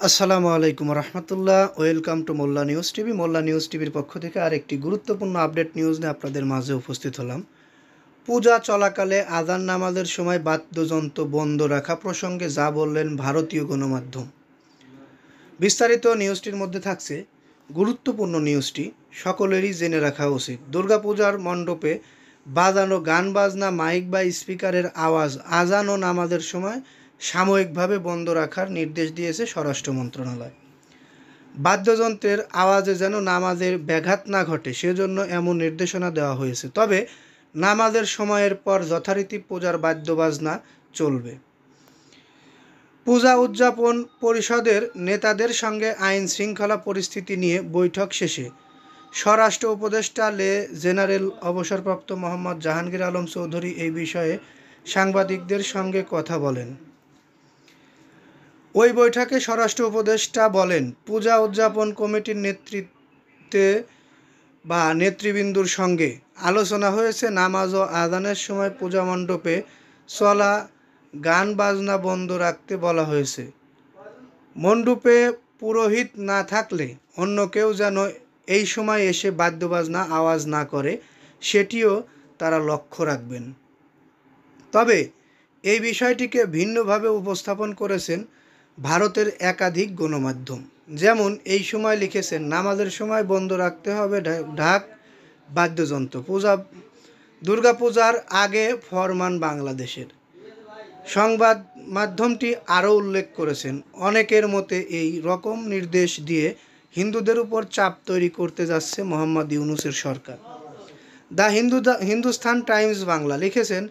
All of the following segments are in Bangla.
আসসালামু আলাইকুম রহমতুল্লাহ। Welcome to Molla news TV. Molla news টিভির পক্ষ থেকে আরেকটি গুরুত্বপূর্ণ আপডেট নিউজ নিয়ে আপনাদের মাঝে উপস্থিত হলাম। পূজা চলাকালে আযান নামাজের সময় বাদ্যযন্ত্র বন্ধ রাখা প্রসঙ্গে যা বললেন ভারতীয় গণমাধ্যম। বিস্তারিত নিউজটির মধ্যে থাকছে। গুরুত্বপূর্ণ নিউজটি সকলেরই জেনে রাখা উচিত। দুর্গাপূজার মণ্ডপে বাজানো গান বাজনা, মাইক বা স্পিকারের আওয়াজ আযান ও নামাজের সময় সাময়িকভাবে বন্ধ রাখার নির্দেশ দিয়েছে স্বরাষ্ট্র মন্ত্রণালয়। বাদ্যযন্ত্রের আওয়াজে যেন নামাজের ব্যাঘাত না ঘটে সেজন্য এমন নির্দেশনা দেওয়া হয়েছে। তবে নামাজের সময়ের পর যথারীতি পূজার বাদ্যবাজনা চলবে। পূজা উদযাপন পরিষদের নেতাদের সঙ্গে আইন শৃঙ্খলা পরিস্থিতি নিয়ে বৈঠক শেষে স্বরাষ্ট্র উপদেষ্টা লে জেনারেল অবসরপ্রাপ্ত মোহাম্মদ জাহাঙ্গীর আলম চৌধুরী এই বিষয়ে সাংবাদিকদের সঙ্গে কথা বলেন। ওই বৈঠকে স্বরাষ্ট্র উপদেষ্টা বলেন, পূজা উদযাপন কমিটির নেতৃবৃন্দুর সঙ্গে আলোচনা হয়েছে। নামাজ ও আযানের সময় পূজা মণ্ডপে চলা গান বাজনা বন্ধ রাখতে বলা হয়েছে। মণ্ডপে পুরোহিত না থাকলে অন্য কেউ যেন এই সময় এসে বাদ্যবাজনা আওয়াজ না করে সেটিও তারা লক্ষ্য রাখবেন। তবে এই বিষয়টিকে ভিন্নভাবে উপস্থাপন করেছেন ভারতের একাধিক গণমাধ্যম। যেমন এই সময় লিখেছেন, নামাজের সময় বন্ধ রাখতে হবে ঢাক বাদ্যযন্ত্র। দুর্গাপূজার আগে ফরমান বাংলাদেশের। সংবাদ মাধ্যমটি আরও উল্লেখ করেছেন, অনেকের মতে এই রকম নির্দেশ দিয়ে হিন্দুদের উপর চাপ তৈরি করতে যাচ্ছে মোহাম্মদ ইউনূসের সরকার। হিন্দুস্তান টাইমস বাংলা লিখেছেন,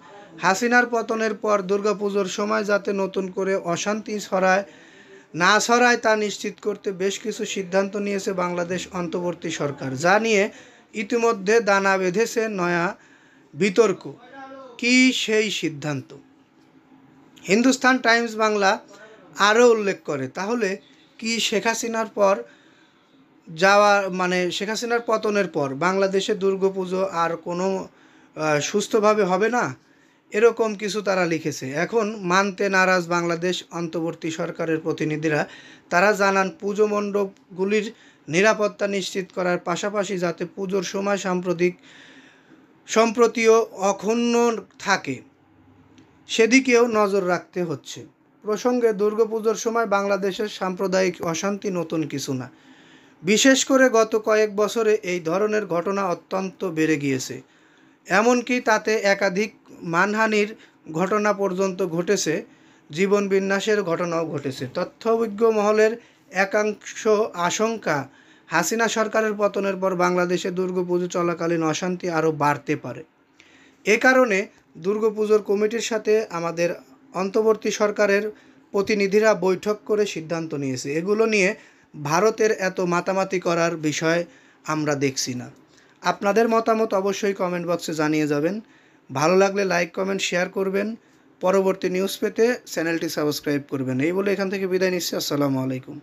হাসিনার পতনের পর দুর্গাপুজোর সময় যাতে নতুন করে অশান্তি ছড়ায় তা নিশ্চিত করতে বেশ কিছু সিদ্ধান্ত নিয়েছে বাংলাদেশ অন্তর্বর্তী সরকার, যা নিয়ে ইতিমধ্যে দানা বেঁধেছে নয়া বিতর্ক। কী সেই সিদ্ধান্ত? হিন্দুস্তান টাইমস বাংলা আরও উল্লেখ করে, তাহলে কি শেখ হাসিনার পতনের পর বাংলাদেশে দুর্গাপুজো আর কোনো সুস্থভাবে হবে না? এরকম কিছু তারা লিখেছে। এখন মানতে নারাজ বাংলাদেশ অন্তর্বর্তী সরকারের প্রতিনিধিরা। তারা জানান, পুজো মণ্ডপগুলির নিরাপত্তা নিশ্চিত করার পাশাপাশি যাতে পুজোর সময় সম্প্রতিও অক্ষুণ্ণ থাকে সেদিকেও নজর রাখতে হচ্ছে। প্রসঙ্গে, দুর্গাপুজোর সময় বাংলাদেশের সাম্প্রদায়িক অশান্তি নতুন কিছু না। বিশেষ করে গত কয়েক বছরে এই ধরনের ঘটনা অত্যন্ত বেড়ে গিয়েছে। এমনকি তাতে একাধিক মানহানির ঘটনা পর্যন্ত ঘটেছে, জীবন বিন্যাসের ঘটনাও ঘটেছে। তথ্যভিজ্ঞ মহলের একাংশ আশঙ্কা, হাসিনা সরকারের পতনের পর বাংলাদেশে দুর্গাপুজো চলাকালীন অশান্তি আরও বাড়তে পারে। এ কারণে দুর্গাপুজোর কমিটির সাথে আমাদের অন্তর্বর্তী সরকারের প্রতিনিধিরা বৈঠক করে সিদ্ধান্ত নিয়েছে। এগুলো নিয়ে ভারতের এত মাতামাতি করার বিষয় আমরা দেখছি না। আপনাদের মতামত অবশ্যই কমেন্ট বক্সে জানিয়ে যাবেন। ভালো লাগলে লাইক, কমেন্ট, শেয়ার করবেন। পরবর্তী নিউজ পেতে চ্যানেলটি সাবস্ক্রাইব করবেন। এই বলে এখান থেকে বিদায় নিচ্ছি। আসসালামু আলাইকুম।